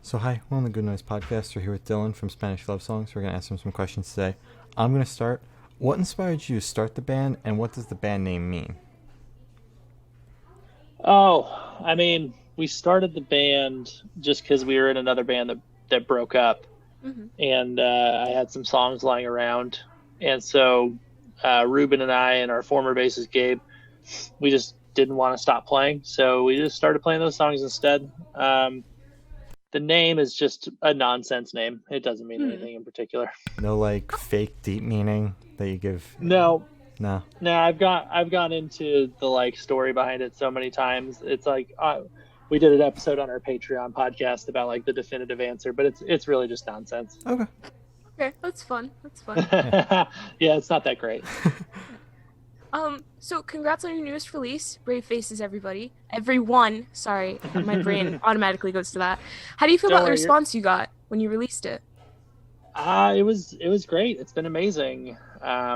So hi, we're on the Good Noise Podcast. We're here with Dylan from Spanish Love Songs. We're going to ask him some questions today. I'm going to start. What inspired you to start the band, and what does the band name mean? We started the band just because we were in another band that broke up, and I had some songs lying around, and so Ruben and I and our former bassist Gabe, we just didn't want to stop playing, so we just started playing those songs instead. The name is just a nonsense name. It doesn't mean anything in particular. No, like, fake deep meaning that you give? No. No. No, I've gone into the story behind it so many times. It's like we did an episode on our Patreon podcast about the definitive answer, but it's really just nonsense. Okay. Okay, that's fun. Yeah, it's not that great. So congrats on your newest release, Brave Faces, everybody. Everyone. Sorry, my brain automatically goes to that. How do you feel about the response you got when you released it? It was great. It's been amazing.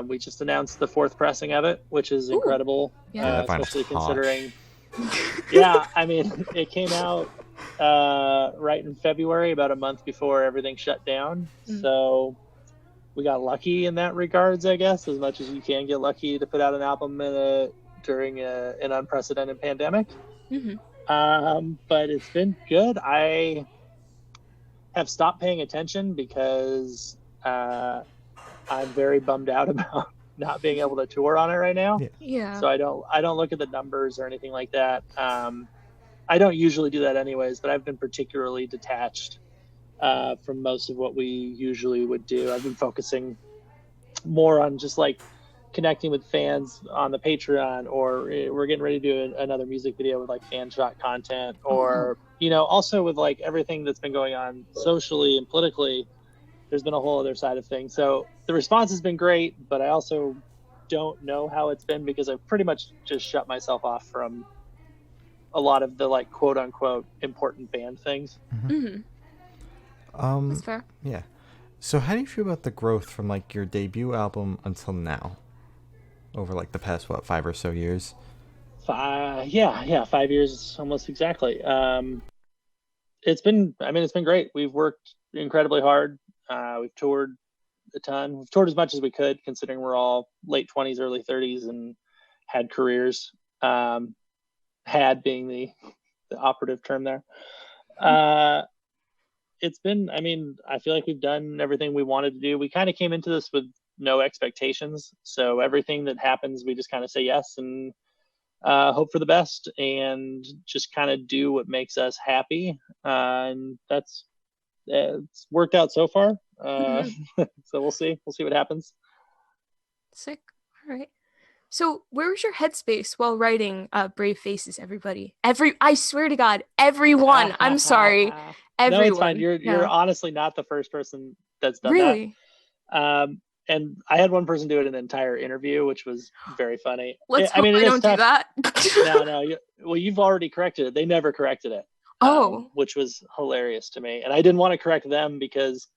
We just announced the 4th pressing of it, which is incredible. Yeah. Especially considering. Yeah, it came out right in February, about a month before everything shut down. So we got lucky in that regards, I guess, as much as you can get lucky to put out an album during an unprecedented pandemic. But it's been good. I have stopped paying attention because I'm very bummed out about not being able to tour on it right now. Yeah. So I don't look at the numbers or anything like that. I don't usually do that anyways, but I've been particularly detached from most of what we usually would do. I've been focusing more on just connecting with fans on the Patreon, or we're getting ready to do another music video with fan shot content, or also with everything that's been going on socially and politically. There's been a whole other side of things. So the response has been great, but I also don't know how it's been because I've pretty much just shut myself off from a lot of the quote unquote important band things. That's fair. Yeah. So how do you feel about the growth from your debut album until now? Over the past 5 or so years? 5 years almost exactly. It's been great. We've worked incredibly hard. We've toured a ton. We've toured as much as we could, considering we're all late 20s, early 30s, and had careers. Had being the operative term there. It's been, I feel like we've done everything we wanted to do. We kind of came into this with no expectations. So everything that happens, we just kind of say yes and hope for the best and just kind of do what makes us happy. And it's worked out so far. So we'll see. We'll see what happens. Sick. All right. So where was your headspace while writing Brave Faces, everybody? I swear to God, everyone. I'm sorry. Everyone. No, it's fine. You're honestly not the first person that's done really? That. And I had one person do it in an entire interview, which was very funny. Let's hope I don't do that. No. You've already corrected it. They never corrected it. Oh. Which was hilarious to me. And I didn't want to correct them because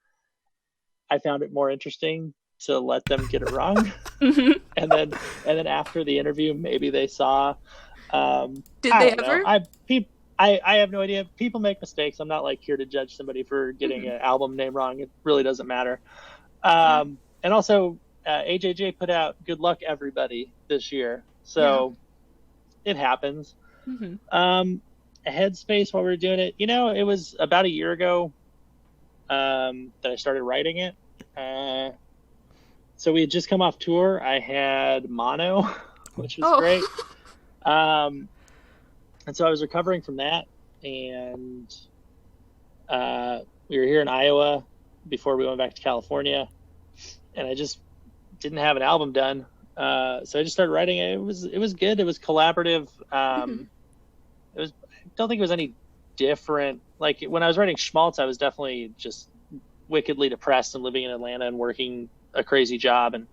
I found it more interesting to let them get it wrong. And then after the interview, maybe they saw. Did they ever? I have no idea. People make mistakes. I'm not here to judge somebody for getting an album name wrong. It really doesn't matter. And also, AJJ put out "Good Luck Everybody" this year, so it happens. Headspace while we were doing it, it was about a year ago that I started writing it. So we had just come off tour. I had mono, which was great. And so I was recovering from that, and we were here in Iowa before we went back to California. And I just didn't have an album done, so I just started writing it. It was good. It was collaborative. It was. I don't think it was any different. When I was writing Schmaltz, I was definitely just wickedly depressed and living in Atlanta and working a crazy job and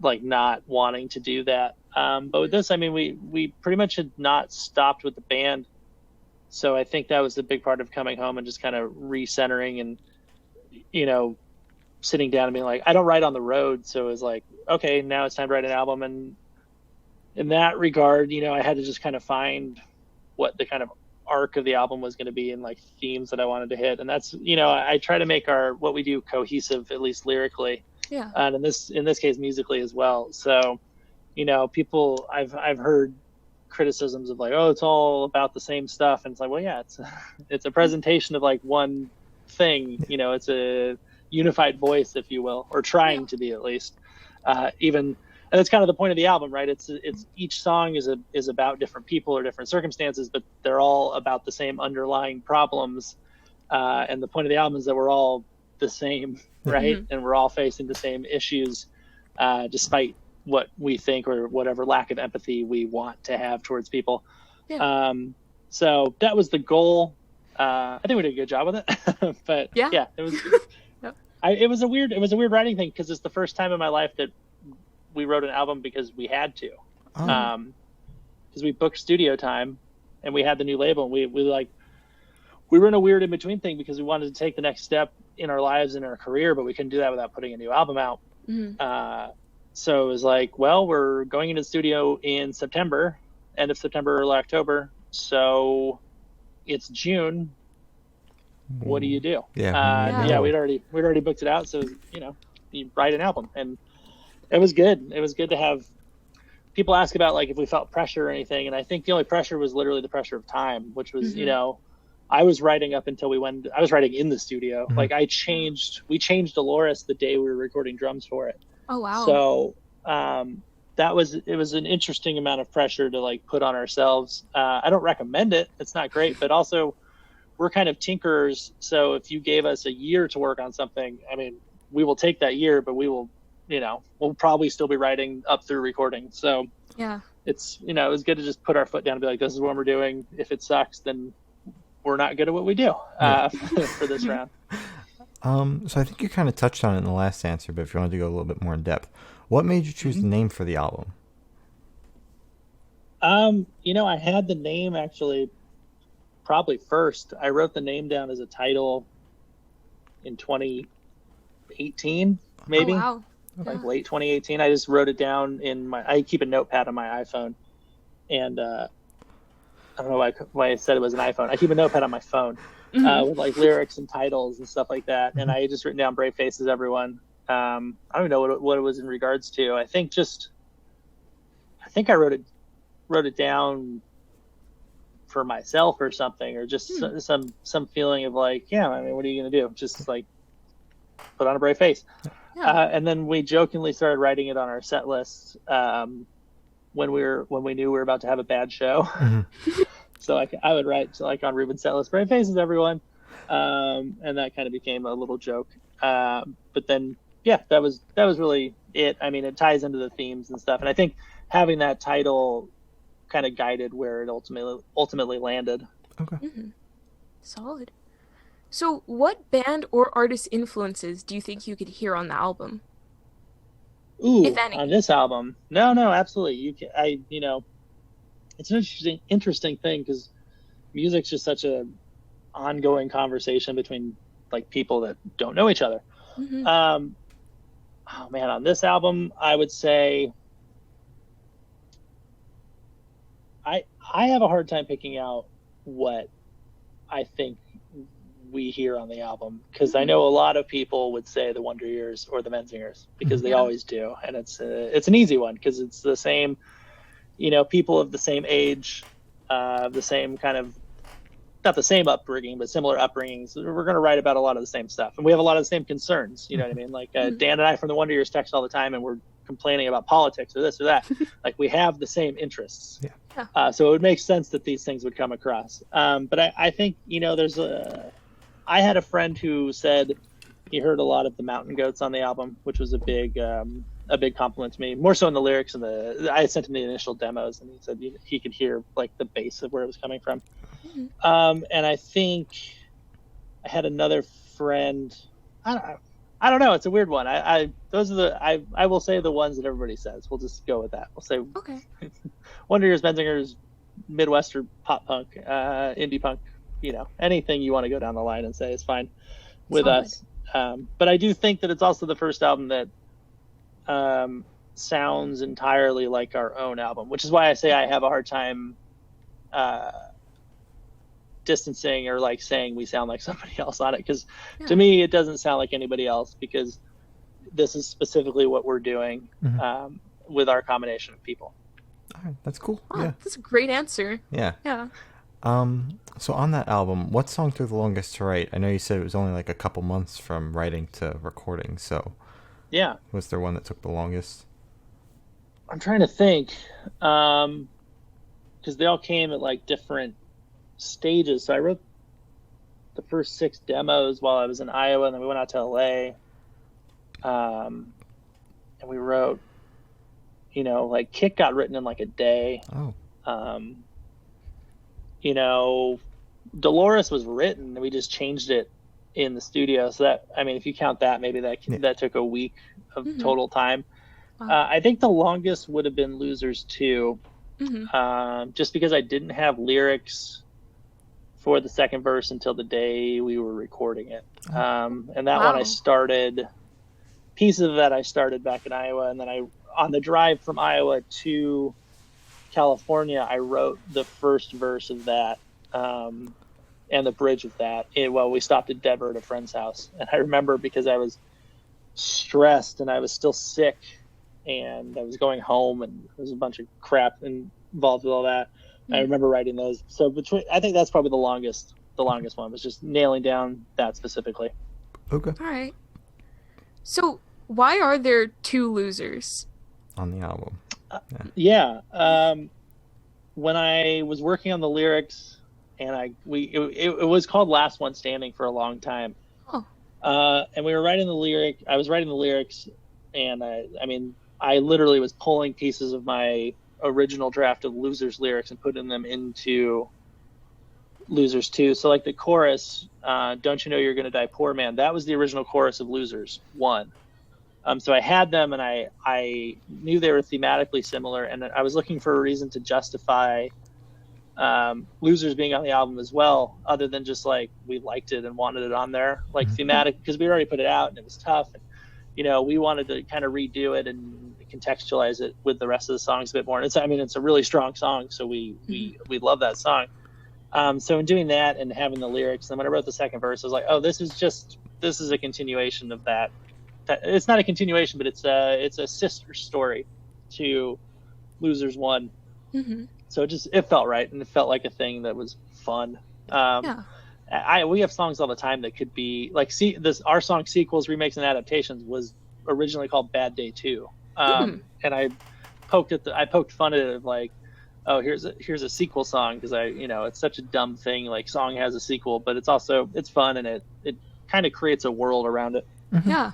not wanting to do that. But with this, we pretty much had not stopped with the band, so I think that was the big part of coming home and just kind of recentering and sitting down and being I don't write on the road. So it was okay, now it's time to write an album. And in that regard, I had to just kind of find what the kind of arc of the album was going to be and like themes that I wanted to hit. And that's, I try to make what we do cohesive, at least lyrically. Yeah. And in this case, musically as well. So, people, I've heard criticisms of like, oh, it's all about the same stuff. And it's like, well, yeah, it's a presentation of like one thing, it's a unified voice, if you will, or trying to be at least, and that's kind of the point of the album, right? It's each song is about different people or different circumstances, but they're all about the same underlying problems. And the point of the album is that we're all the same, right? Mm-hmm. And we're all facing the same issues, despite what we think or whatever lack of empathy we want to have towards people. Yeah. So that was the goal. I think we did a good job with it, but yeah, it was. It was a weird writing thing because it's the first time in my life that we wrote an album because we had to, because we booked studio time and we had the new label and we were in a weird in between thing because we wanted to take the next step in our lives and our career, but we couldn't do that without putting a new album out. Mm-hmm. So it was like, well, we're going into the studio in September, end of September, early October. So it's June. What do you do? Yeah. We'd already booked it out. So, you write an album, and it was good. It was good to have people ask about like if we felt pressure or anything. And I think the only pressure was literally the pressure of time, which was, I was writing up until I was writing in the studio. Mm-hmm. Like we changed Dolores the day we were recording drums for it. Oh, wow. So, it was an interesting amount of pressure to like put on ourselves. I don't recommend it. It's not great, but also we're kind of tinkerers. So if you gave us a year to work on something, I mean, we will take that year, but we will, we'll probably still be writing up through recording. So yeah, it's, it was good to just put our foot down and be like, this is what we're doing. If it sucks, then we're not good at what we do for this round. So I think you kind of touched on it in the last answer, but if you wanted to go a little bit more in depth, what made you choose the name for the album? I had the name actually probably first. I wrote the name down as a title in 2018, maybe. Oh, wow. Like late 2018. I just wrote it down I keep a notepad on my iPhone, and I don't know why I said it was an iPhone. I keep a notepad on my phone with like lyrics and titles and stuff like that. And I had just written down Brave Faces, Everyone. I don't even know what it was in regards to. I think I wrote it down for myself or something, or just some feeling of like, yeah, I mean, what are you going to do? Just like put on a brave face. Yeah. And then we jokingly started writing it on our set list when we knew we were about to have a bad show. Mm-hmm. So I would write like on Ruben's set list, Brave Faces, Everyone. And that kind of became a little joke. But then, yeah, that was really it. I mean, it ties into the themes and stuff. And I think having that title kind of guided where it ultimately landed. Okay. Mm-hmm. Solid. So what band or artist influences do you think you could hear on the album? Ooh, if any. On this album? No, absolutely. It's an interesting thing because music's just such a ongoing conversation between like people that don't know each other. Mm-hmm. Oh man, on this album, I would say I have a hard time picking out what I think we hear on the album, because I know a lot of people would say the Wonder Years or the Menzingers, because they always do, and it's an easy one because it's the same, people of the same age, the same kind of, not the same upbringing, but similar upbringings. We're going to write about a lot of the same stuff, and we have a lot of the same concerns. You know what I mean? Like Dan and I from the Wonder Years text all the time, and we're complaining about politics or this or that. Like we have the same interests. Yeah. So it would make sense that these things would come across. But I think, I had a friend who said he heard a lot of the Mountain Goats on the album, which was a big compliment to me, more so in the lyrics. I sent him the initial demos, and he said he could hear like the bass of where it was coming from. Mm-hmm. And I think I had another friend, I don't know. It's a weird one. I will say the ones that everybody says. We'll just go with that. We'll say okay. Wonder Years, Menzingers, Midwestern pop punk, indie punk. Anything you want to go down the line and say is fine with us. But I do think that it's also the first album that sounds entirely like our own album, which is why I say I have a hard time distancing or like saying we sound like somebody else on it, because to me it doesn't sound like anybody else, because this is specifically what we're doing with our combination of people. All right, that's cool. Wow, yeah, that's a great answer. yeah. Yeah. So on that album, what song took the longest to write? I know you said it was only like a couple months from writing to recording, so yeah, was there one that took the longest? I'm trying to think, because they all came at like different stages. So I wrote the first 6 demos while I was in Iowa, and then we went out to LA. And we wrote, like Kick got written in like a day. Oh. Dolores was written, and we just changed it in the studio. So that, I mean, if you count that, maybe that took a week of total time. Wow. I think the longest would have been Losers 2, just because I didn't have lyrics for the second verse until the day we were recording it. And that one I started, pieces of that I started back in Iowa, and then on the drive from Iowa to California, I wrote the first verse of that, and the bridge of that. We stopped at Denver at a friend's house, and I remember because I was stressed and I was still sick, and I was going home, and there was a bunch of crap involved with all that. I remember writing those. So I think that's probably the longest one, was just nailing down that specifically. Okay. All right. So why are there 2 losers on the album? When I was working on the lyrics, and it was called Last One Standing for a long time. And we were writing the lyric. I was writing the lyrics, and I literally was pulling pieces of my original draft of Losers lyrics and putting them into Losers 2. So like the chorus, "Don't you know you're gonna die poor, man," that was the original chorus of Losers 1. So I had them, and I knew they were thematically similar, and I was looking for a reason to justify Losers being on the album as well, other than just like we liked it and wanted it on there, like thematic, because we already put it out and it was tough, and we wanted to kind of redo it and contextualize it with the rest of the songs a bit more. And it's a really strong song, so we love that song. So in doing that and having the lyrics, and when I wrote the second verse, I was like, oh, this is a continuation of that. It's not a continuation, but it's a sister story to Losers 1. So it felt right, and it felt like a thing that was fun. We have songs all the time that could be like, our song Sequels, Remakes, and Adaptations was originally called Bad Day 2. And I poked fun at it of like, oh, here's a sequel song, because it's such a dumb thing, like song has a sequel, but it's fun, and it kind of creates a world around it. Yeah.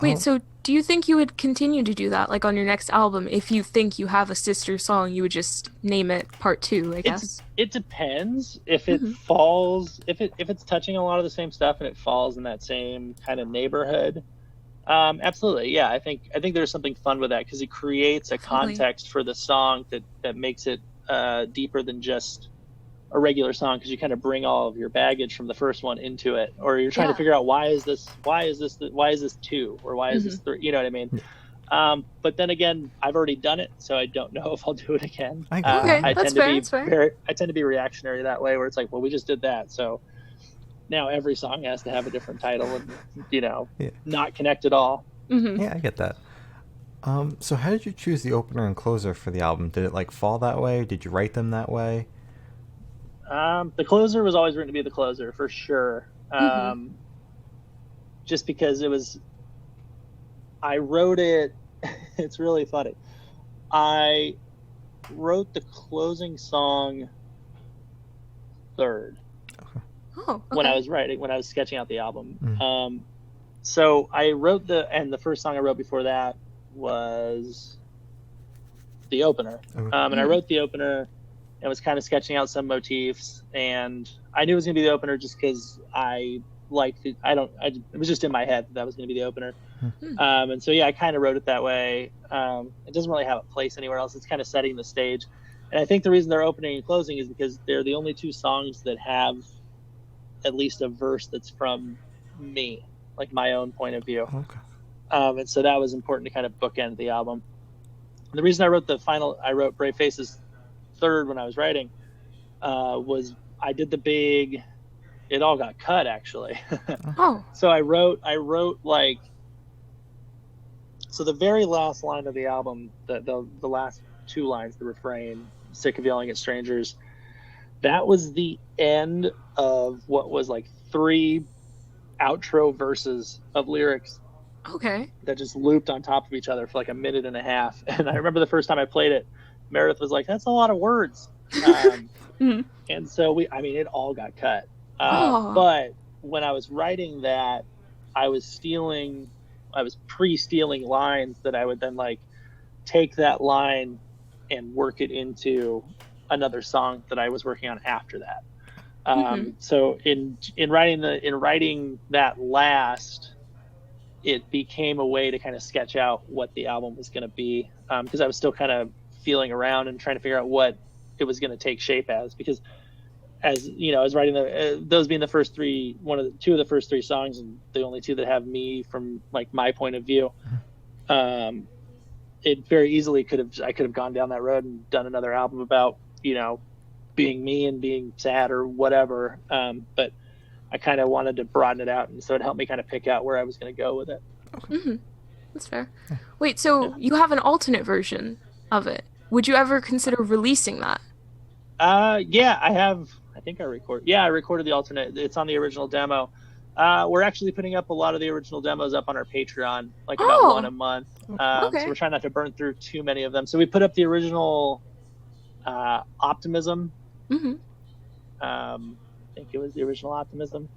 Wait, so do you think you would continue to do that, like on your next album? If you think you have a sister song, you would just name it Part 2, I guess? It depends. If it falls, if it's touching a lot of the same stuff and it falls in that same kind of neighborhood, absolutely, yeah. I think there's something fun with that, because it creates a context for the song that makes it deeper than just a regular song, because you kind of bring all of your baggage from the first one into it, or you're trying to figure out why is this 2, or why is this 3, you know what I mean? But then again, I've already done it, so I don't know if I'll do it again. That's fair. I tend to be reactionary that way, where it's like, well, we just did that, so now every song has to have a different title and not connect at all. Yeah, I get that. So how did you choose the opener and closer for the album? Did it like fall that way? Did you write them that way? The closer was always written to be the closer, for sure. Just because I wrote it, it's really funny. I wrote the closing song third. When I was sketching out the album. So I wrote the first song I wrote before that was the opener. And I wrote the opener and was kind of sketching out some motifs, and I knew it was going to be the opener just because I liked it. It was just in my head that was going to be the opener. And so, yeah, I kind of wrote it that way. It doesn't really have a place anywhere else. It's kind of setting the stage. And I think the reason they're opening and closing is because they're the only 2 songs that have at least a verse that's from me, like my own point of view. And so that was important to kind of bookend the album. And the reason I wrote Brave Faces third when I was writing was I did the big. It all got cut actually. Oh. So I wrote like. So the very last line of the album, the last two lines, the refrain, "Sick of yelling at strangers," that was the end of what was like 3 outro verses of lyrics Okay. that just looped on top of each other for like a minute and a half. And I remember the first time I played it, Meredith was like, "That's a lot of words." Mhm. And so it all got cut. Oh. But when I was writing that, I was pre-stealing lines that I would then like take that line and work it into another song that I was working on after that. So in writing that last, it became a way to kind of sketch out what the album was going to be, because I was still kind of feeling around and trying to figure out what it was going to take shape as, because as you know, I was writing those being the first 3, two of the first 3 songs, and the only 2 that have me from like my point of view. It very easily I could have gone down that road and done another album about, you know, being me and being sad or whatever. But I kind of wanted to broaden it out, and so it helped me kind of pick out where I was going to go with it. Mm-hmm. That's fair. Wait, so you have an alternate version of it? Would you ever consider releasing that? Yeah, I have. I think I recorded the alternate. It's on the original demo. We're actually putting up a lot of the original demos up on our Patreon, like about 1 a month. Okay. So we're trying not to burn through too many of them. So we put up the original Optimism. Mm-hmm. I think it was the original Optimism.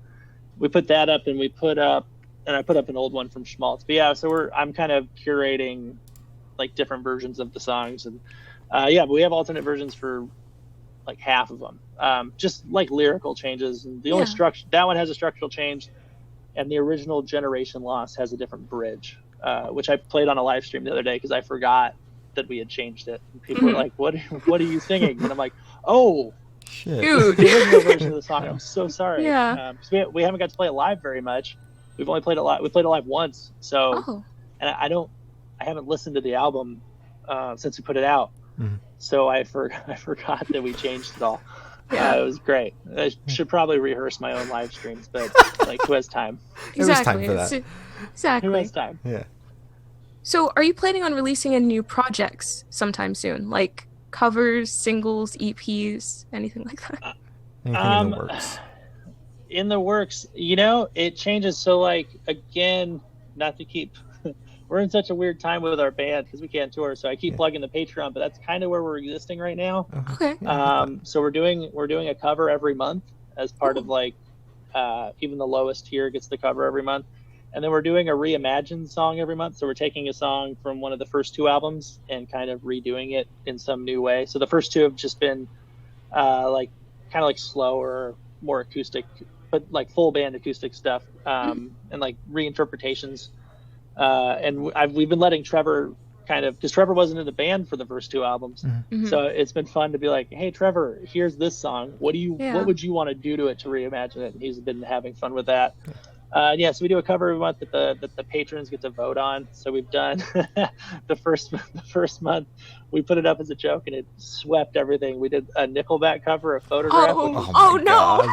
We put that up, and I put up an old one from Schmaltz. But yeah, so I'm kind of curating like different versions of the songs, and but we have alternate versions for like half of them, just like lyrical changes. And the only structure, that one has a structural change, and the original Generation Lost has a different bridge, which I played on a live stream the other day because I forgot that we had changed it. And people were like, "What are you singing?" And I'm like, "Oh, Shit. Dude. the original version of the song." I'm so sorry. Yeah. 'Cause we haven't got to play it live very much. We've only played it live. We played it live once. So, Oh. and I haven't listened to the album since we put it out. Mhm. So I forgot that we changed it all. Yeah. It was great. I should probably rehearse my own live streams, but like, who has time? There was time Exactly. for that. Who Exactly. has time? Yeah. So, are you planning on releasing any new projects sometime soon? Like covers, singles, EPs, anything like that? Anything in the works? In the works, you know, it changes. So like, again, not to keep we're in such a weird time with our band because we can't tour, so I keep plugging the Patreon, but that's kind of where we're existing right now. Okay. So we're doing a cover every month as part of like even the lowest tier gets the cover every month, and then we're doing a reimagined song every month. So we're taking a song from one of the first 2 albums and kind of redoing it in some new way. So the first 2 have just been like kind of like slower, more acoustic, but like full band acoustic stuff, and like reinterpretations. And we've been letting Trevor kind of, because Trevor wasn't in the band for the first 2 albums, so it's been fun to be like, "Hey Trevor, here's this song. What would you want to do to it to reimagine it?" And he's been having fun with that. So we do a cover every month that the patrons get to vote on. So we've done the first month we put it up as a joke, and it swept everything. We did a Nickelback cover, a photograph. Oh no!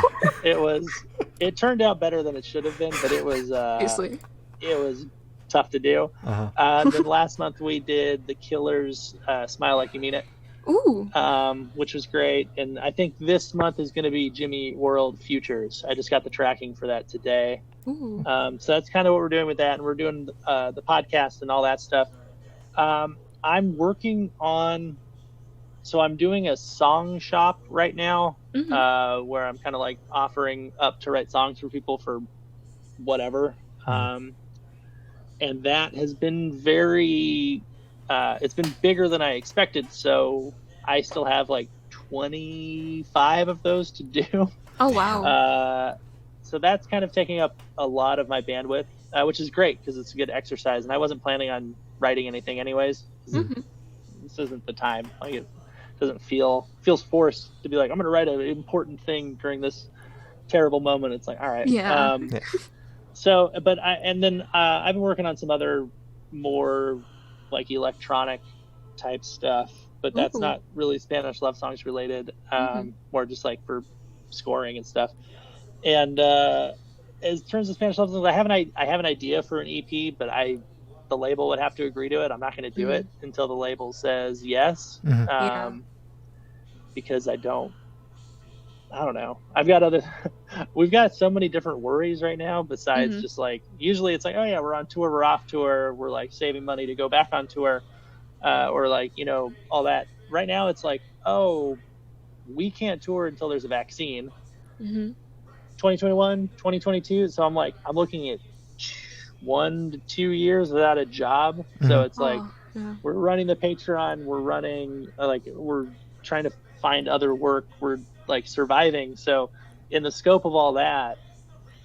It turned out better than it should have been, but it was Obviously. it was tough to do. And then last month we did the Killers' "Smile Like You Mean It," Ooh. which was great. And I think this month is going to be Jimmy World Futures. I just got the tracking for that today. Ooh. So that's kind of what we're doing with that, and we're doing the podcast and all that stuff. I'm working on, so I'm doing a song shop right now, where I'm kind of like offering up to write songs for people for whatever. And that has been it's been bigger than I expected. So I still have like 25 of those to do. Oh wow. So that's kind of taking up a lot of my bandwidth, which is great because it's a good exercise. And I wasn't planning on writing anything anyways. This isn't the time. Like, it doesn't feels forced to be like, I'm going to write an important thing during this terrible moment. It's like, all right. Yeah. So, but I've been working on some other more like electronic type stuff, but that's not really Spanish love songs related. More just like for scoring and stuff. And as terms of Spanish Love Songs, I have an idea for an EP, but the label would have to agree to it. I'm not going to do it until the label says yes, because I don't know. We've got so many different worries right now besides just like, usually it's like, oh yeah, we're on tour, we're off tour, we're like saving money to go back on tour, or like, you know, all that. Right now it's like, oh, we can't tour until there's a vaccine. 2021, 2022. So I'm looking at 1 to 2 years without a job. So it's like, we're running the Patreon, we're trying to find other work, we're like surviving. So in the scope of all that,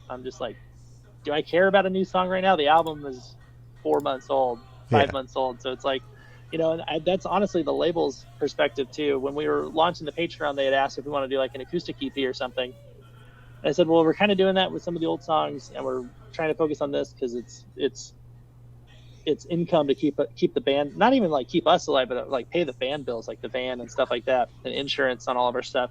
I'm just like, do I care about a new song right now? The album is 4 months old, 5 months old. So it's like, you know, and that's honestly the label's perspective too. When we were launching the Patreon, they had asked if we want to do like an acoustic EP or something. And I said, well, we're kind of doing that with some of the old songs, and we're trying to focus on this because it's income to keep the band, not even like keep us alive, but like pay the band bills, like the van and stuff like that, and insurance on all of our stuff.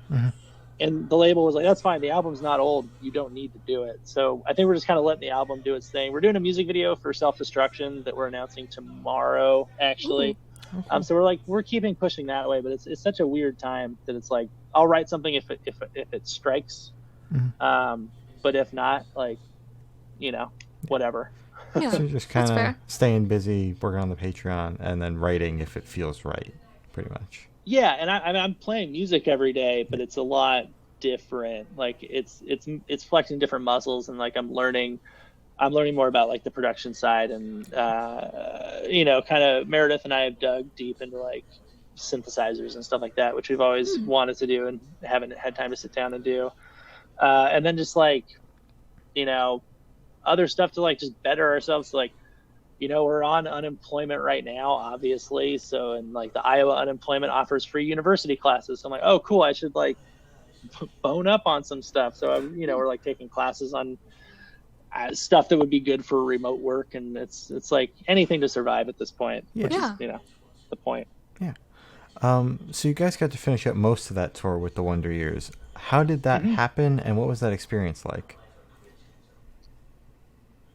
And the label was like, that's fine, the album's not old, you don't need to do it. So I think we're just kind of letting the album do its thing. We're doing a music video for Self-Destruction that we're announcing tomorrow, actually. So we're keeping pushing that way, but it's such a weird time that it's like, I'll write something if it strikes, but if not, like, you know, whatever. Yeah, so you're just kind of staying busy, working on the Patreon, and then writing if it feels right, pretty much. Yeah, and I'm playing music every day, but it's a lot different. Like it's flexing different muscles, and like I'm learning more about like the production side, and you know, kind of Meredith and I have dug deep into like synthesizers and stuff like that, which we've always wanted to do and haven't had time to sit down and do. And then just like, you know, other stuff to like just better ourselves. So, like, you know, we're on unemployment right now, obviously. So, and like the Iowa unemployment offers free university classes. So I'm like, oh, cool. I should like bone up on some stuff. So, you know, we're like taking classes on stuff that would be good for remote work. And it's like anything to survive at this point, which is, you know, the point. Yeah. So you guys got to finish up most of that tour with the Wonder Years. How did that happen, and what was that experience like?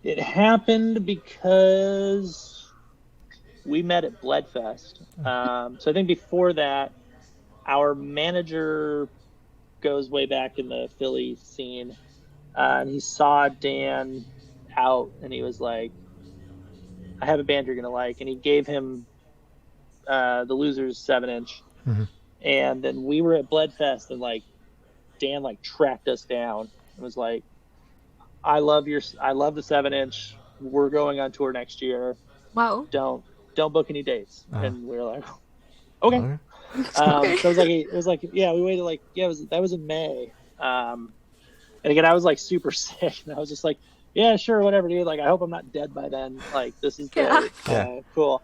It happened because we met at Bloodfest. So I think before that, our manager goes way back in the Philly scene, and he saw Dan out, and he was like, I have a band you're going to like. And he gave him the Losers 7-inch. And then we were at Bloodfest, and like Dan like tracked us down and was like, I love the 7-inch. We're going on tour next year. Wow. Don't book any dates. And we were like, okay. So it was like, yeah, we waited like, that was in May. And again, I was like super sick, and I was just like, yeah, sure, whatever, dude. Like, I hope I'm not dead by then. Like, this is great. Cool.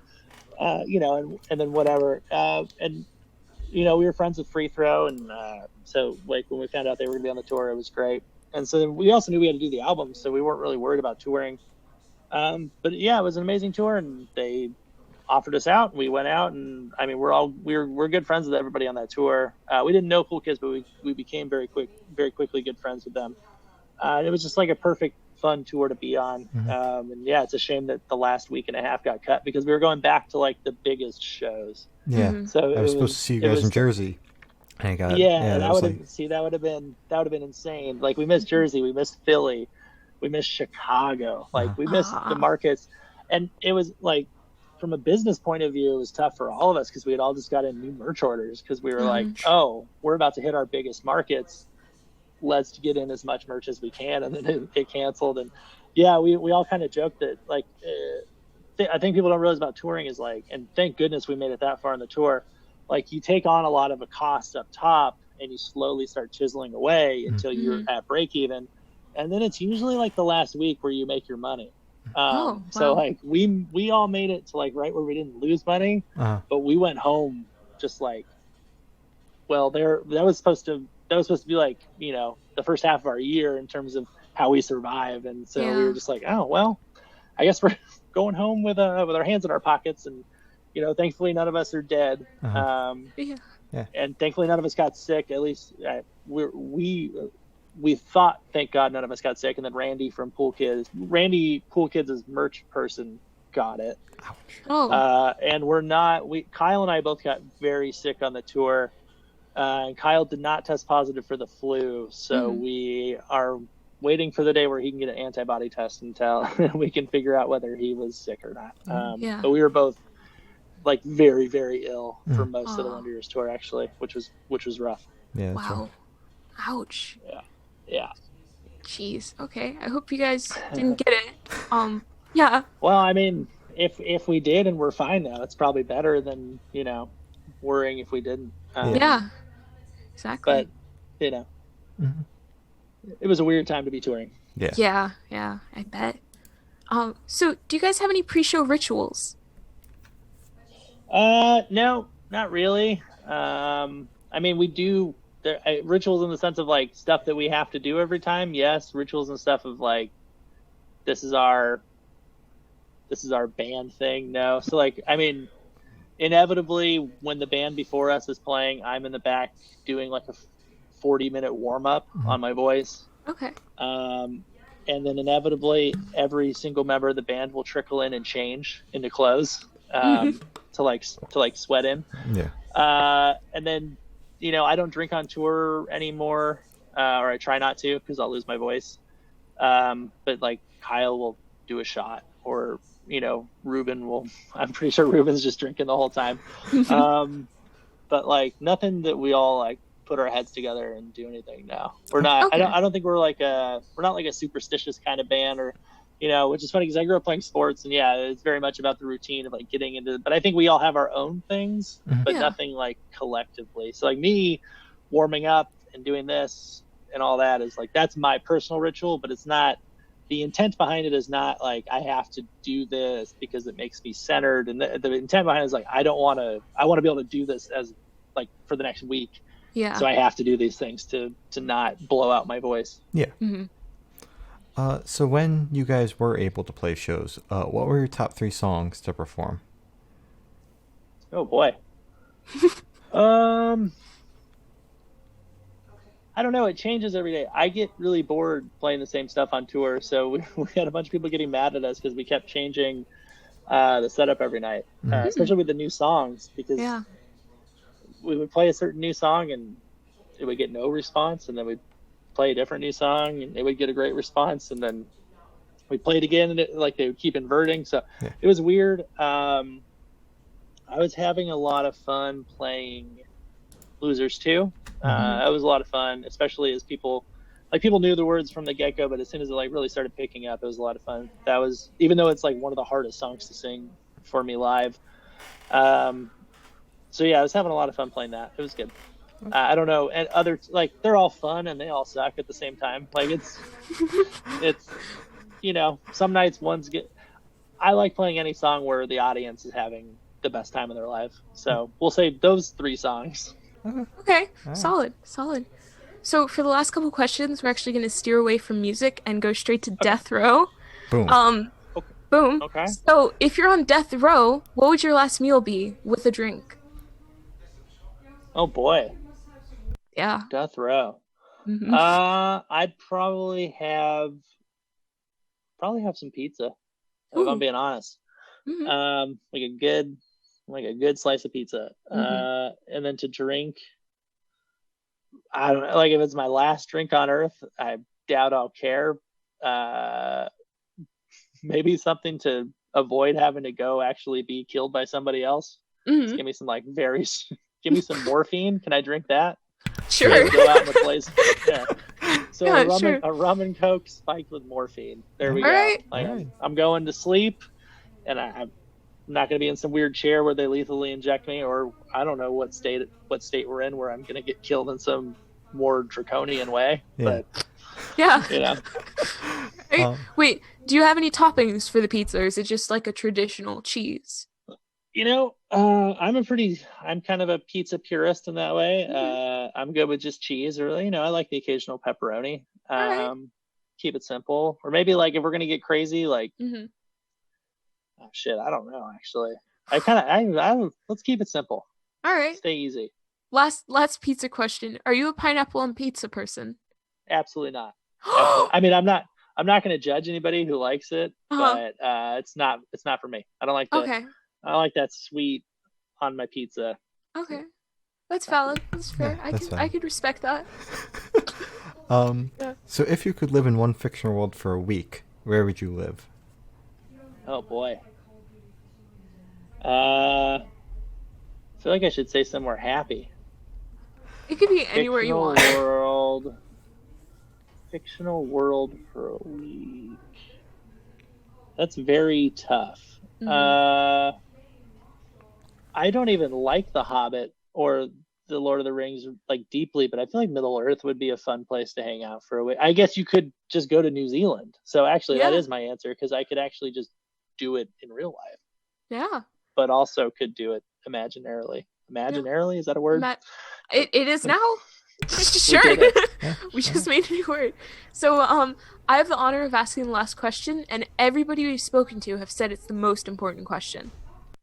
You know, and then whatever. And you know, we were friends with Free Throw, and so like when we found out they were gonna be on the tour, it was great. And so then we also knew we had to do the album, so we weren't really worried about touring. But yeah, it was an amazing tour, and they offered us out, and we went out, and I mean, we're good friends with everybody on that tour. We didn't know Cool Kids, but we became very quickly good friends with them. It was just like a perfect, fun tour to be on. And yeah, it's a shame that the last week and a half got cut because we were going back to like the biggest shows. Yeah. So I was supposed to see you guys in Jersey. And that would have been insane. Like, we missed Jersey, we missed Philly, we missed Chicago. Like, we missed the markets, and it was like, from a business point of view, it was tough for all of us because we had all just got in new merch orders because we were like, oh, we're about to hit our biggest markets. Let's get in as much merch as we can, and then it canceled. And yeah, we all kind of joked that like, I think people don't realize about touring is like, and thank goodness we made it that far in the tour. Like, you take on a lot of a cost up top, and you slowly start chiseling away until you're at break even, and then it's usually like the last week where you make your money. So like we all made it to like right where we didn't lose money, but we went home just like, well, that was supposed to be like, you know, the first half of our year in terms of how we survive, and so we were just like, oh well, I guess we're going home with our hands in our pockets, and you know, thankfully none of us are dead. Yeah, And thankfully none of us got sick. At least we thought, thank God, none of us got sick. And then Randy Pool Kids' merch person got it. Oh. And Kyle and I both got very sick on the tour. And Kyle did not test positive for the flu. So we are waiting for the day where he can get an antibody test until we can figure out whether he was sick or not. But we were both like very, very ill for most of the Wonder Years tour, actually, which was rough. Yeah. Wow. Right. Ouch. Yeah. Jeez. Okay. I hope you guys didn't get it. Yeah. Well, I mean, if we did and we're fine now, it's probably better than, worrying if we didn't. Yeah. Exactly. But, it was a weird time to be touring. Yeah. Yeah. I bet. So do you guys have any pre-show rituals? No, not really. I mean, we do rituals in the sense of like stuff that we have to do every time. Yes, rituals and stuff of like, this is our band thing. No, so like, I mean, inevitably when the band before us is playing, I'm in the back doing like a 40-minute warm up on my voice. Okay. And then inevitably every single member of the band will trickle in and change into clothes. To sweat in. Yeah. And then, I don't drink on tour anymore, or I try not to because I'll lose my voice. But like Kyle will do a shot, or Ruben will. I'm pretty sure Ruben's just drinking the whole time. But like nothing that we all like put our heads together and do anything now. We're not. Okay. I don't think we're not like a superstitious kind of band, or which is funny because I grew up playing sports, and it's very much about the routine of like getting into. But I think we all have our own things, but nothing like collectively. So like me warming up and doing this and all that is like that's my personal ritual, but it's not. The intent behind it is not like I have to do this because it makes me centered, and the intent behind it is like I want to be able to do this as like for the next week. Yeah. So I have to do these things to not blow out my voice. Yeah. So when you guys were able to play shows, what were your top 3 songs to perform? Oh boy. I don't know. It changes every day. I get really bored playing the same stuff on tour. So we had a bunch of people getting mad at us because we kept changing the setup every night, especially with the new songs, because we would play a certain new song and it would get no response, and then we'd play a different new song and it would get a great response, and then we played again and they would keep inverting. So it was weird. I was having a lot of fun playing Losers too. It was a lot of fun, especially as people knew the words from the get-go, but as soon as it like really started picking up, it was a lot of fun. That was, even though it's like one of the hardest songs to sing for me live. So I was having a lot of fun playing that. It was good. I don't know, and other they're all fun and they all suck at the same time. Like it's some nights I like playing any song where the audience is having the best time of their life. So we'll say those 3 songs. Okay, solid. So for the last couple questions, we're actually going to steer away from music and go straight to death row. Boom. Boom. Okay. So if you're on death row, what would your last meal be with a drink? Oh boy. Yeah. Death row. I'd probably have some pizza. If I'm being honest. Like a good slice of pizza. And then to drink, I don't know, like if it's my last drink on earth, I doubt I'll care. Maybe something to avoid having to go actually be killed by somebody else. Just give me some give me some morphine. Can I drink that? Sure. Go out in the place. Yeah. So a rum and Coke spiked with morphine. There we go. Right. I'm going to sleep, and I'm not going to be in some weird chair where they lethally inject me, or I don't know what state we're in where I'm going to get killed in some more draconian way. Yeah. But Wait, do you have any toppings for the pizza, or is it just like a traditional cheese? I'm kind of a pizza purist in that way. I'm good with just cheese, or I like the occasional pepperoni. Keep it simple, or maybe like if we're gonna get crazy, like oh shit, I don't know actually. Let's keep it simple. All right, stay easy. last pizza question. Are you a pineapple on pizza person? Absolutely not. I mean, I'm not going to judge anybody who likes it, but it's not for me. I don't like I don't like that sweet on my pizza. Okay. That's valid. That's fair. Yeah, I could respect that. So if you could live in one fictional world for a week, where would you live? Oh boy. I feel like I should say somewhere happy. It could be anywhere you want. Fictional world for a week. That's very tough. Mm-hmm. I don't even like The Hobbit or The Lord of the Rings like deeply, but I feel like Middle Earth would be a fun place to hang out for a week. I guess you could just go to New Zealand. So actually, that is my answer, because I could actually just do it in real life. Yeah. But also could do it imaginarily. Imaginarily, is that a word? It is now. Sure. We just made a new word. So I have the honor of asking the last question, and everybody we've spoken to have said it's the most important question.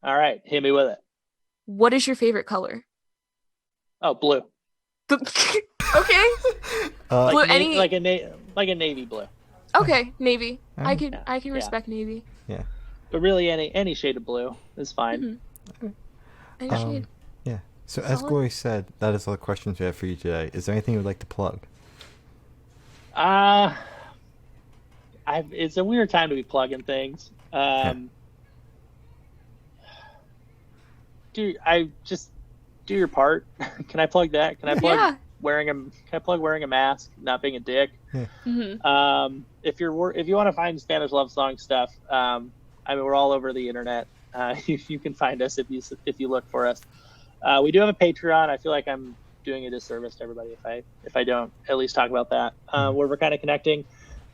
All right, hit me with it. What is your favorite color? Oh, blue. Okay. Blue, like a navy blue. Okay, navy. I can respect navy. Yeah. But really, any shade of blue is fine. Mm-hmm. Any shade. Yeah. So as Glory said, that is all the questions we have for you today. Is there anything you would like to plug? It's a weird time to be plugging things. Do your part? Can I plug that? Can I plug wearing a mask, not being a dick? Yeah. Mm-hmm. If you want to find Spanish love song stuff, I mean, we're all over the internet. You can find us if you look for us. We do have a Patreon. I feel like I'm doing a disservice to everybody if I don't at least talk about that, where we're kind of connecting.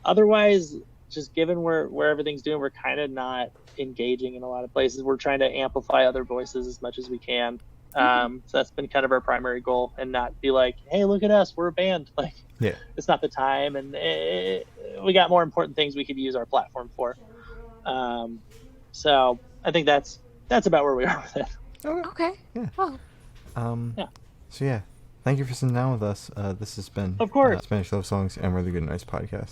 Otherwise, just given where everything's doing, we're kind of not engaging in a lot of places. We're trying to amplify other voices as much as we can. So that's been kind of our primary goal, and not be like, hey, look at us, we're a band. Like, it's not the time, and we got more important things we could use our platform for. So I think that's about where we are with it. Okay. Yeah. Oh. So thank you for sitting down with us. This has been of course Spanish Love Songs and Really Good Nights podcast.